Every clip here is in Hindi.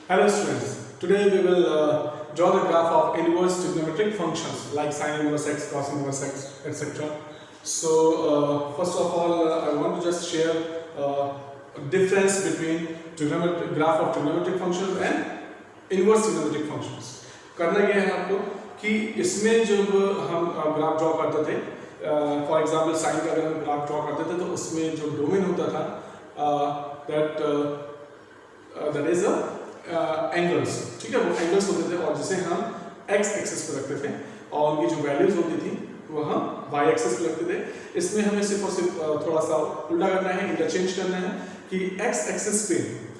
Hello students, today we will draw the graph of inverse trigonometric functions like sine inverse x, cos inverse x, etc. So first of all I want to just share a difference between graph of trigonometric functions and inverse trigonometric functions. करना क्या है आपको कि इसमें जब हम ग्राफ ड्रॉ करते थे, फॉर एग्जांपल साइन का अगर हम ग्राफ ड्रॉ करते थे तो उसमें जो डोमेन होता था दैट इज एंगल्स, ठीक है, वो एंगल्स होते थे और जिसे हम एक्स एक्सिस पे रखते थे और उनकी जो वैल्यूज होती थी वो हम वाई एक्सिस पे रखते थे. इसमें हमें सिर्फ और सिर्फ थोड़ा सा उल्टा करना है, इंटरचेंज करना है कि एक्स एक्सिस पे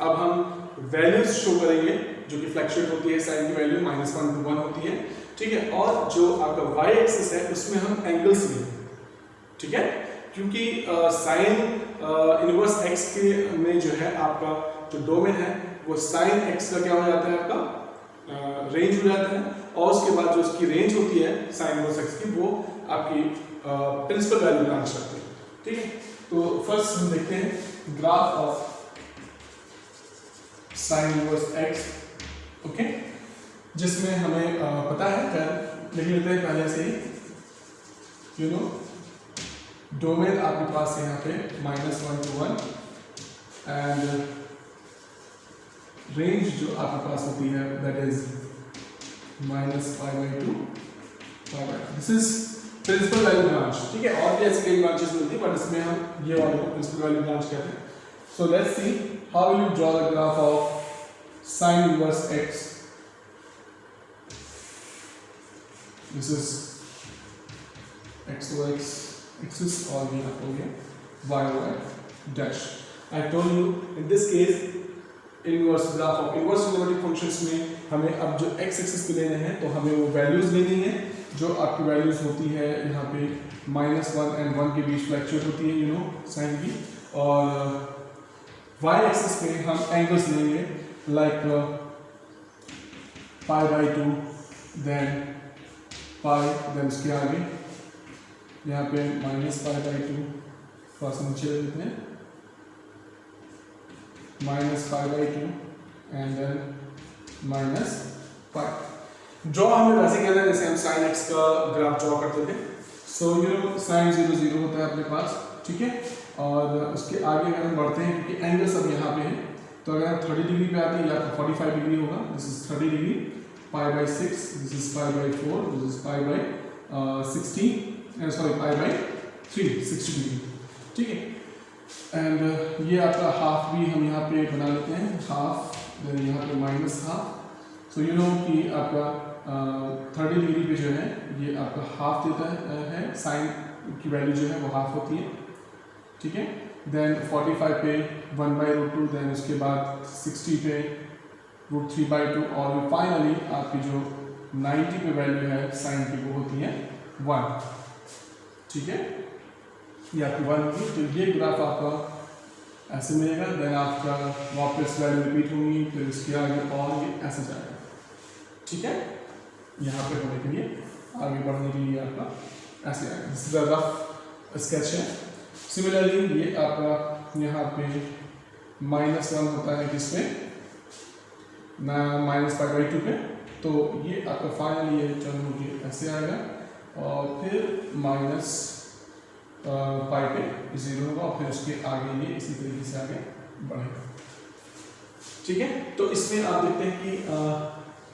अब हम वैल्यूज शो करेंगे जो कि फ्लक्चुएट होती है. साइन की वैल्यू -1 to 1 होती है, ठीक है, और जो आपका वाई एक्सिस है उसमें हम एंगल्स लेंगे, ठीक है, क्योंकि साइन इनवर्स एक्स के में जो है आपका जो डोमेन है वो साइन एक्स का क्या हो जाता है, आपका रेंज हो जाता है, और उसके बाद जो उसकी रेंज होती है साइन इनवर्स एक्स की वो आपकी प्रिंसिपल वैल्यू ब्रांच करती है, ठीक है. तो फर्स्ट हम देखते हैं graph of sine inverse x, okay, जिसमें हमें पता है, कर लिख लेते हैं पहले से ही, यू नो, डोमेन आपके पास है यहाँ पे -1 to 1 एंड रेंज जो आपके पास होती है that is -π/2 π/2. This is principal value branch, ठीक है, और भी ऐसी कई ब्रांचेस मिलती है बट इसमें हम ये वाले को प्रिंसिपल वैल्यू ब्रांच कहते हैं. So let's see how will you draw the graph of sine inverse x. This is x to x axis और ये आपको गया y y dash. I told you in this case inverse graph of inverse trigonometric functions में हमें अब जो x एक्सिस पे लेने हैं तो हमें वो वैल्यूज लेनी है जो आपकी वैल्यूज होती है यहाँ पे -1 and 1 के बीच फ्लक्चुएट होती है, यू नो, साइन की, और y एक्सिस पे हम एंगल्स लेंगे लाइक π/2 देन पाई, देन उसके आगे यहाँ पे -π/2 थोड़ा सा नीचे ले लेते हैं, -π/2 एंड देन -π. ड्रॉ हमें वैसे कहना है जैसे हम साइन एक्स का ग्राफ ड्रॉ करते थे. सो यू नो साइन 0 0 होता है अपने पास, ठीक है, और उसके आगे अगर हम बढ़ते हैं क्योंकि एंगल्स अब यहाँ पे है तो अगर हम 30 डिग्री पे आते हैं या 45 डिग्री होगा, this is 30 degree, π/6, this is π/4, this is π/16 sorry π/3, 60 degree, ठीक है. एंड ये आपका हाफ भी हम यहाँ पे बना लेते हैं, हाफ, देन यहाँ पे -½ सो यू नो कि आपका 30 डिग्री पे जो है ये आपका हाफ देता है, साइन की वैल्यू जो है वो हाफ होती है, ठीक है. देन 45 पे 1/√2, देन उसके बाद 60 पे √3/2 और फाइनली आपकी जो 90 पे वैल्यू है साइन की वो होती है 1, ठीक है, ये आपकी 1 होगी. तो ये ग्राफ आपका ऐसे मिलेगा, देन आपका वापस वैल्यू रिपीट होंगी, फिर इसके आगे और ये ऐसे जाएगा, ठीक है. यहाँ पे होने के लिए आगे बढ़ने के लिए आपका ऐसे आएगा. This is a rough sketch है. सिमिलरली ये आपका यहाँ पे -1 होता है किसमें ना -π/2 पे, तो ये आपका फाइनली ये टर्म होगी ऐसे आएगा और फिर -π पे 0 होगा और फिर उसके आगे ये इसी तरीके से आगे बढ़ेगा, ठीक है. तो इसमें आप देखते हैं कि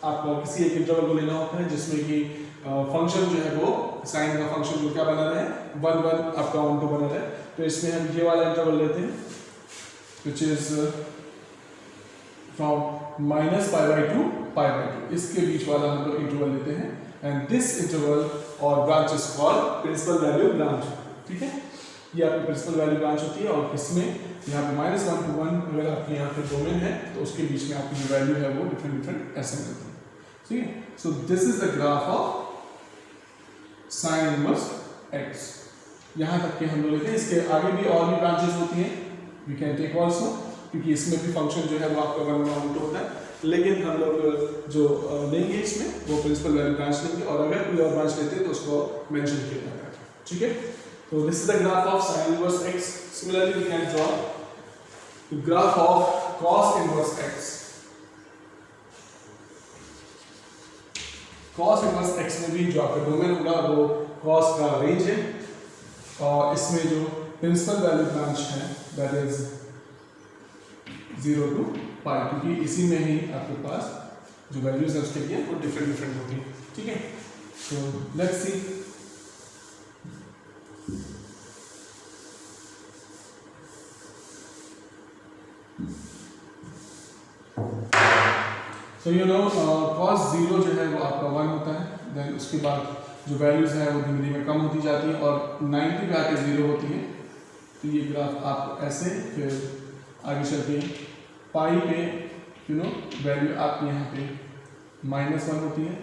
आपको किसी एक इंटरवल को लेना होता है जिसमें कि फंक्शन जो है वो साइन का फंक्शन जो क्या बना रहे, 1 1 आपका 1 2 बना रहे. तो इसमें हम ये वाला इंटरवल लेते हैं विच इज फ्रॉम -π/2 π/2, इसके बीच वाला हम लोग इंटरवल लेते हैं एंड दिस इंटरवल और branch is called principal value branch, ठीक है. ये आपकी प्रिंसिपल वैल्यू ब्रांच होती है और इसमें यहाँ पे -1 to 1 अगर आपके यहाँ पे डोमेन है तो उसके बीच में आपकी जो वैल्यू है वो डिफरेंट ऐसे मिलती है, ठीक है. So this is the graph of sine inverse x. यहाँ तक के हम लोग लेते हैं, इसके आगे भी और भी ब्रांचेस होती हैं, वी कैन टेक ऑल्सो, क्योंकि इसमें भी फंक्शन जो है वो आपका 1 1 2 होता है, लेकिन हम लोग जो लेंगे इसमें वो प्रिंसिपल वैल्यू ब्रांच लेंगे और अगर कोई और ब्रांच लेते हैं तो उसको मेंशन किया जाएगा, ठीक है. So this is the graph of sin inverse x. Similarly, we can draw the graph of cos inverse x. Cos inverse x में भी जो आपका डोमेन होगा वो कॉस का रेंज है, और इसमें जो प्रिंसिपल वैल्यू ब्रांच है दैट इज 0 to पाई, क्योंकि इसी में ही आपके पास जो वैल्यूज है उसके लिए वो डिफरेंट होती है। ठीक है, तो let's see. So you know cos 0 जो है वो आपका 1 होता है, देन उसके बाद जो वैल्यूज है वो धीमे धीमे कम होती जाती है और 90 पे आके 0 होती है। तो ये ग्राफ आप ऐसे, फिर आगे चल के पाई पे यू नो वैल्यू आपकी यहाँ पे -1 होती है,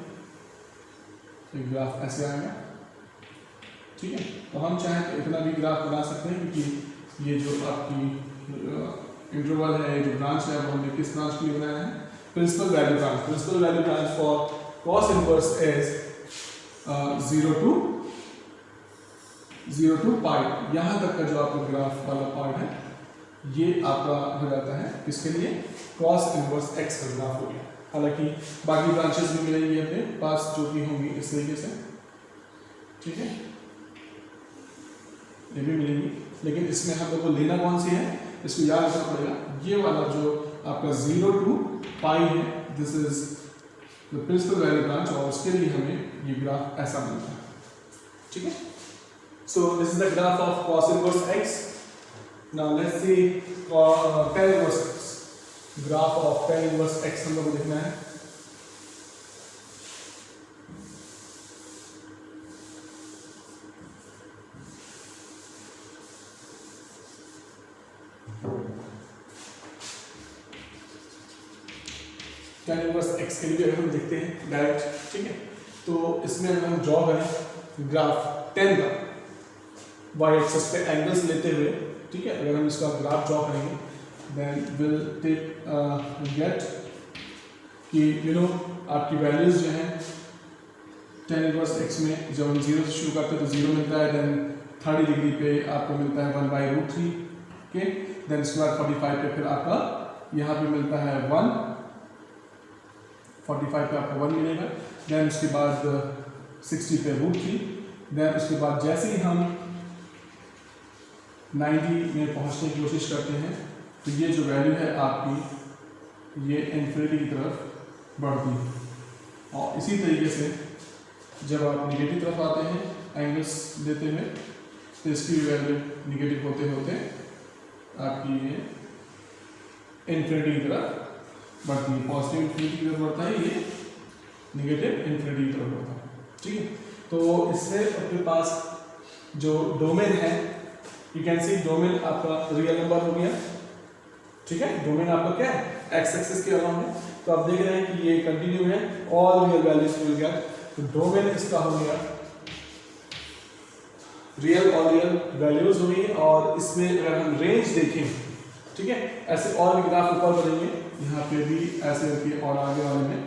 तो ग्राफ ऐसे आएगा। ठीक है, तो हम चाहें तो इतना भी ग्राफ बना सकते हैं, क्योंकि ये जो आपकी इंटरवल है, जो ब्रांच है वो हमने किस ब्रांच के लिए बनाया है, principal value branch. Principal value branch for cos inverse is 0 to pi. यहाँ तक का जो आपका ग्राफ वाला पार्ट है ये आपका हो जाता है किसके लिए, cos इनवर्स x का ग्राफ हो गया। हालांकि बाकी ब्रांचेस भी मिलेंगी अपने पास जो कि होंगी इस तरीके से। ठीक है, ये भी मिलेंगी, लेकिन इसमें हम लोग को लेना कौन सी है, इसको याद रखना पड़ेगा। ये वाला जो आपका 0 to पाई है, this is the principal value branch, और उसके लिए हमें ये ग्राफ ऐसा मिलता है। ठीक है, so this is the graph of cos inverse x। Now let's see tan inverse x। Graph of tan inverse x हम लोग को देखना है। tan इनवर्स x के लिए अगर हम देखते हैं डायरेक्ट, ठीक है, तो इसमें अगर हम ड्रॉ करें ग्राफ tan का y एक्सिस पे एंगल्स लेते हुए, ठीक है, अगर हम इसका ग्राफ ड्रॉ करेंगे देन विल टेक गेट कि यू नो आपकी वैल्यूज जो हैं tan इनवर्स x में जब हम 0 से शुरू करते हैं तो 0 मिलता है, देन 30 डिग्री पे आपको मिलता है 1/√3। ओके, देन इसके बाद 45 पे फिर आपका यहाँ पे मिलता है 1, 45 पे आपको 1 मिलेगा, देन उसके बाद 60 पे √3, देन उसके बाद जैसे ही हम 90 में पहुंचने की कोशिश करते हैं तो ये जो वैल्यू है आपकी ये इन्फिनिटी की तरफ बढ़ती है। और इसी तरीके से जब आप नेगेटिव तरफ आते हैं एंगल्स देते हुए तो इसकी वैल्यू नेगेटिव होते होते आपकी ये इन्फिनिटी की तरफ बढ़ती है। पॉजिटिव इन्फिनिटी की तरफ बढ़ता है, ये नेगेटिव इन्फिनिटी की तरफ बढ़ता है। ठीक है, तो इससे अपने पास जो डोमेन है, यू कैन सी डोमेन आपका रियल नंबर हो गया। ठीक है, डोमेन आपका क्या है, एक्स एक्सिस के अराउंड है, तो आप देख रहे हैं कि ये कंटिन्यू है, ऑल रियल वैल्यूज मिल गया, तो डोमेन इसका हो गया रियल और रियल वैल्यूज हुई। और इसमें अगर हम रेंज देखें, ठीक है, ऐसे और भी ग्राफ ऊपर बढ़ेंगे, यहाँ पे भी ऐसे रखिए, और आगे वाले में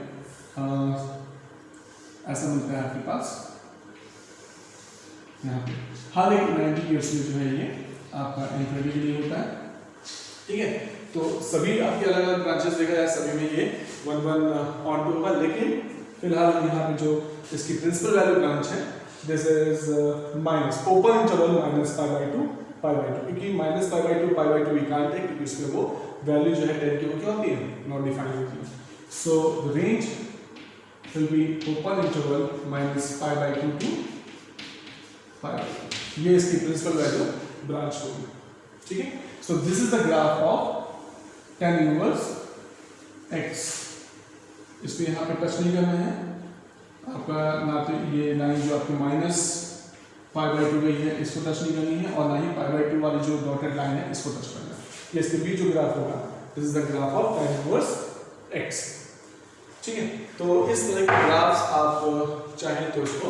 ऐसा मिलता है आपके पास यहाँ पे हर एक 90 ईयर्स में जो है ये आपका इन्फिनिटी के लिए होता है। ठीक है, तो सभी आपके अलग अलग ब्रांचेस देखा जाए सभी में ये 1 ऑन टू होगा, लेकिन फिलहाल यहाँ पे जो इसकी प्रिंसिपल वैल्यू ब्रांच है this is minus open interval -π/2 π/2, क्योंकि -π/2 π/2 वी कांट टेक, क्योंकि उसमें वो वैल्यू जो है 10 की वो क्या होती है, नॉट डिफाइंड होती है। So the range will be open interval -π/2 to π/2, ये इसकी प्रिंसिपल वैल्यू ब्रांच होगी। ठीक है, so this is the graph of tan inverse x। इसको यहाँ पे टच नहीं करना है आपका, ना तो ये लाइन जो आपकी -π/2 गई है इसको टच नहीं करनी है, और ना ही π/2 वाली जो डॉटेड लाइन है इसको टच करना है। ये इसके बीच जो ग्राफ होगा this is the graph of tan inverse x। ठीक है, तो इस तरह के ग्राफ्स आप चाहें तो इसको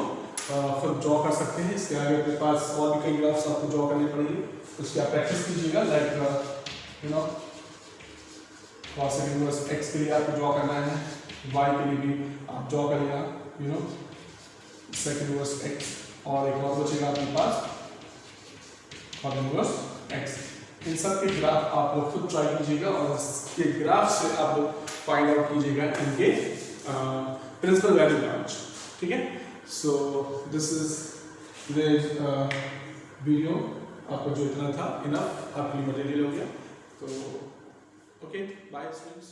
खुद ड्रॉ कर सकते हैं। इसके आगे अपने पास और भी कई ग्राफ्स आपको ड्रॉ करने पड़ेंगे, उसकी आप प्रैक्टिस कीजिएगा। Like you know cos inverse x के लिए आपको ड्रॉ करना है, y के लिए भी आप ड्रॉ करेगा, you know sec inverse x, और एक और बचेगा आपके पास cos इनवर्स x। इन सब के ग्राफ आप लोग खुद ट्राई कीजिएगा, और इसके ग्राफ से आप लोग फाइंड आउट कीजिएगा इनके प्रिंसिपल वैल्यू ब्रांच। ठीक है। So this is today's video, आपका जो इतना था इनफ, आपके लिए मटेरियल हो गया। तो ओके, बाय स्टूडेंट्स।